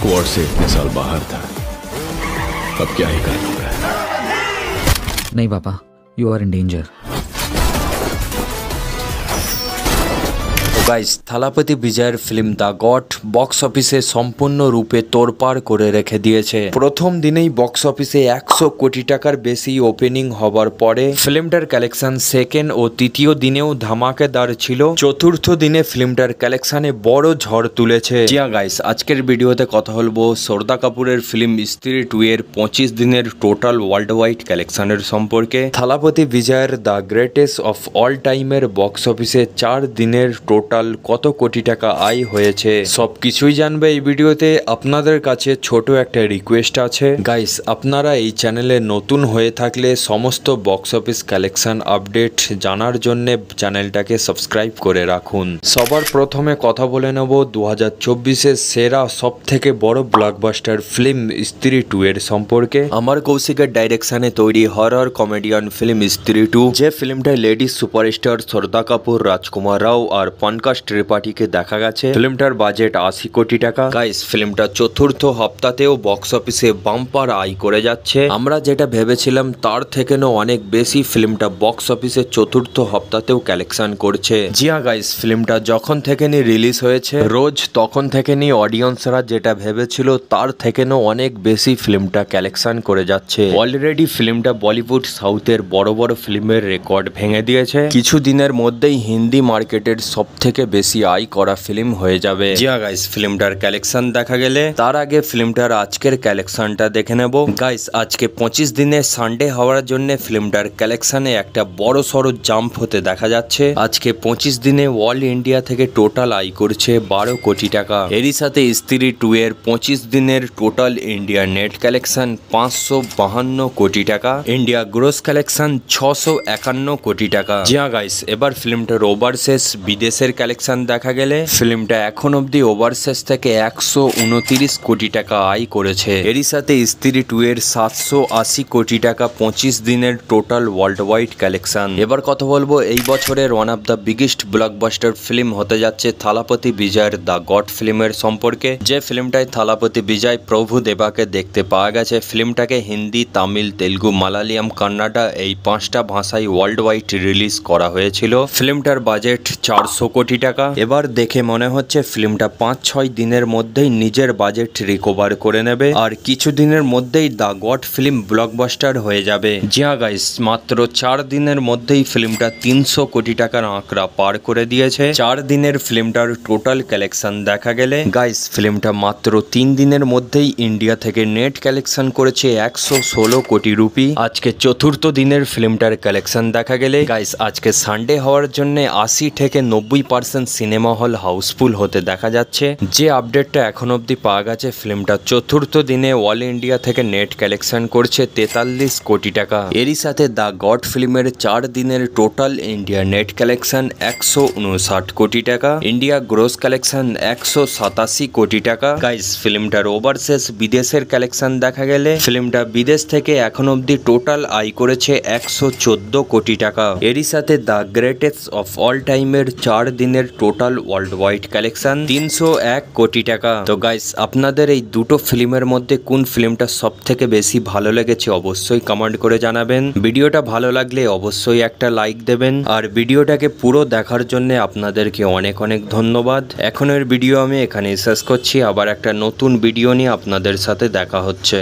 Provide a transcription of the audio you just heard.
Squad से इतने साल बाहर था, अब क्या ही कर लूंगा। नहीं पापा, you are in danger. Guys, Thalapathy বিজয়ের ফিল্ম দ্য গড বক্স অফিসে সম্পূর্ণ রূপে তোড়পাড় করে রেখে দিয়েছে। প্রথম দিনেই বক্স অফিসে 100 কোটি টাকার বেশি ওপেনিং হবার পরে ফিল্মটার কালেকশন সেকেন্ড ও তৃতীয় দিনেও ধামাকেদার ছিল। চতুর্থ দিনে ফিল্মটার কালেকশনে বড় ঝড় তুলেছে। জিয়া গাইস, আজকের ভিডিওতে কথা বলবো শ্রদ্ধা কাপুরের ফিল্ম স্ত্রী 2 এর 25 দিনের টোটাল ওয়ার্ল্ড ওয়াইড কালেকশনের সম্পর্কে। থালাপতি বিজয়ের দ্য গ্রেটেস্ট অফ অল টাইমের বক্স অফিসে 4 দিনের টোটাল কত কোটি টাকা আয় হয়েছে সবকিছুই জানবে এই ভিডিওতে। আপনাদের কাছে ছোট একটা রিকোয়েস্ট আছে গাইস, আপনারা এই চ্যানেলে নতুন হয়ে থাকলে সমস্ত বক্স অফিস কালেকশন আপডেট জানার জন্য চ্যানেলটাকে সাবস্ক্রাইব করে রাখুন। সবার প্রথমে কথা বলে নেব 2024-এর সেরা সব থেকে বড় ব্লকবাস্টার ফিল্ম স্ত্রী 2 এর সম্পর্কে। আমার কৌশিকের ডাইরেকশনে তৈরি হরর কমেডিয়ান ফিল্ম স্ত্রী 2, যে ফিল্মটা লেডি সুপারস্টার শ্রদ্ধা কাপুর, রাজকুমার রাও আর পঙ্কজ ত্রিপাঠীকে দেখা গেছে। ফিল্মটার বাজেট 80 কোটি টাকা। গাইস, ফিল্মটা চতুর্থ হপ্তাতেও বক্স অফিসে বাম্পার আয় করে যাচ্ছে। আমরা যেটা ভেবেছিলাম তার থেকেও অনেক বেশি ফিল্মটা বক্স অফিসে চতুর্থ হপ্তাতেও কালেকশন করছে। জিয়া গাইস, ফিল্মটা যখন থেকে রিলিজ হয়েছে রোজ তখন থেকে অডিয়েন্সরা যেটা ভেবেছিল তার থেকেও অনেক বেশি ফিল্মটা কালেকশন করে যাচ্ছে। অলরেডি ফিল্মটা বলিউড সাউথের বড় বড় ফিল্মের রেকর্ড ভেঙে দিয়েছে। কিছু দিনের মধ্যেই হিন্দি মার্কেটের সব থেকে বেশি আয় করা ফিল্ম হয়ে যাবে। জিয়া গাইস, ফিল্মটার কালেকশন দেখা গেলে তার আগে ফিল্মটার আজকের কালেকশনটা দেখে নেব। গাইস, আজকে 25 দিনে সানডে হওয়ার জন্য ফিল্মটার কালেকশনে একটা বড় সড়ো জাম্প হতে দেখা যাচ্ছে। আজকে 25 দিনে অল ইন্ডিয়া থেকে টোটাল আয় করছে 12 কোটি টাকা। এরই সাথে স্ত্রী 2 এর 25 দিনের টোটাল ইন্ডিয়া নেট কালেকশন 552 কোটি টাকা। ইন্ডিয়া গ্রোস কালেকশন 651 কোটি টাকা। জিয়া গাইস, এবার ফিল্মটার ওভারসিজ বিদেশের কালেকশন দেখা গেলে ফিল্মটা এখন অব্দি ওভারসিজ থেকে 129 কোটি টাকা আয় করেছে। এরই সাথে স্ত্রী 2 এর 780 কোটি টাকা 25 দিনের টোটাল ওয়ার্ল্ড ওয়াইড কালেকশন। এবার কথা বলবো এই বছরের one of the biggest blockbuster film হতে যাচ্ছে থালাপতি বিজয়ের দ্য গড ফিল্মের সম্পর্কে। যে ফিল্মটায় থালাপতি বিজয় প্রভু দেবাকে দেখতে পাওয়া গেছে। ফিল্মটাকে হিন্দি, তামিল, তেলুগু, মালায়ালাম, কান্নাডা এই 5টা ভাষায় ওয়ার্ল্ড ওয়াইড রিলিজ করা হয়েছিল। ফিল্মটার বাজেট 400 কোটি টাকা। এবার দেখে মনে হচ্ছে ফিল্মটা 5-6 দিনের মধ্যেই নিজের বাজেট রিকভার করে নেবে আর কিছু দিনের মধ্যেই দ্য গড ফিল্ম ব্লকবাস্টার হয়ে যাবে। জিয়া গাইস, মাত্র 4 দিনের মধ্যেই ফিল্মটা 300 কোটি টাকার আঁকড়া পার করে দিয়েছে। 4 দিনের ফিল্মটার টোটাল কালেকশন দেখা গেলে গাইস, ফিল্মটা মাত্র 3 দিনের মধ্যেই ইন্ডিয়া থেকে নেট কালেকশন করেছে 116 কোটি রুপি। আজকে চতুর্থ দিনের ফিল্মটার কালেকশন দেখা গেলে গাইস, আজকে সানডে হওয়ার জন্য 80 থেকে 90% সিনেমা হল হাউসফুল হতে দেখা যাচ্ছে। যে আপডেটটা এখন অব্দি পাওয়া গেছে ফিল্মটা চতুর্থ দিনে অল ইন্ডিয়া থেকে নেট কালেকশন করছে 43 কোটি টাকা। এরই সাথে দ্য গড ফিল্মের 4 দিনের টোটাল ইন্ডিয়া নেট কালেকশন 159 কোটি টাকা। ইন্ডিয়া গ্রোস কালেকশন 187 কোটি টাকা। গাইস, ফিল্মটার ওভারসিজ বিদেশের কালেকশন দেখা গেলে ফিল্মটা বিদেশ থেকে এখন অব্দি টোটাল আয় করেছে 114 কোটি টাকা। এরই সাথে দ্য গ্রেটেস্ট অফ অল টাইমের 4 দিনের টোটাল ওয়ার্ল্ড ওয়াইড কালেকশন 301 কোটি টাকা। তো গাইস, আপনাদের এই দুটো ফিল্মের মধ্যে কোন ফিল্মটা সব থেকে বেশি ভালো লেগেছে অবশ্যই কমেন্ট করে জানাবেন। ভিডিওটা ভালো লাগলে অবশ্যই একটা লাইক দেবেন আর ভিডিওটাকে পুরো দেখার জন্য আপনাদেরকে অনেক অনেক ধন্যবাদ। এখনের ভিডিও আমি এখানেই শেষ করছি। আবার একটা নতুন ভিডিও নিয়ে আপনাদের সাথে দেখা হচ্ছে।